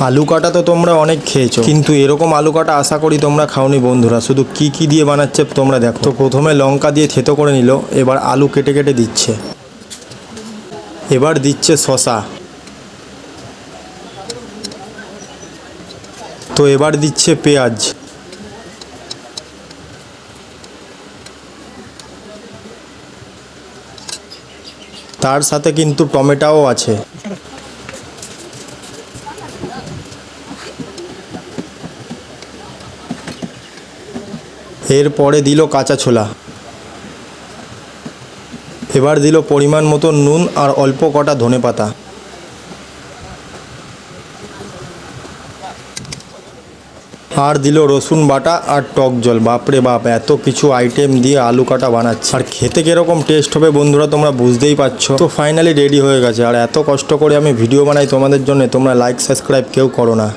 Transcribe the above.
আলু কাটা তো তোমরা অনেক খেয়েছো, কিন্তু এরকম আলু কাটা আশা করি তোমরা খাওনি বন্ধুরা। শুধু কি কি দিয়ে বানাচ্ছে তোমরা দেখো। তো প্রথমে লঙ্কা দিয়ে থেতো করে নিল, এবার আলু কেটে কেটে দিচ্ছে, এবার দিচ্ছে শসা, তো এবার দিচ্ছে পেঁয়াজ, তার সাথে কিন্তু টমেটোও আছে। এরপরে দিল কাঁচা ছোলা, এবার দিল পরিমাণ মতো নুন আর অল্প কটা ধনেপাতা, আর দিল রসুন বাটা আর টক জল। বাপরে বাপ, এত কিছু আইটেম দিয়ে আলু কাটা বানাচ্ছে, আর খেতে কিরকম টেস্ট হবে বন্ধুরা তোমরা বুঝতেই পারছো। তো ফাইনালি রেডি হয়ে গেছে, আর এত কষ্ট করে আমি ভিডিও বানাই তোমাদের জন্য, তোমরা লাইক সাবস্ক্রাইব কেউ করো না।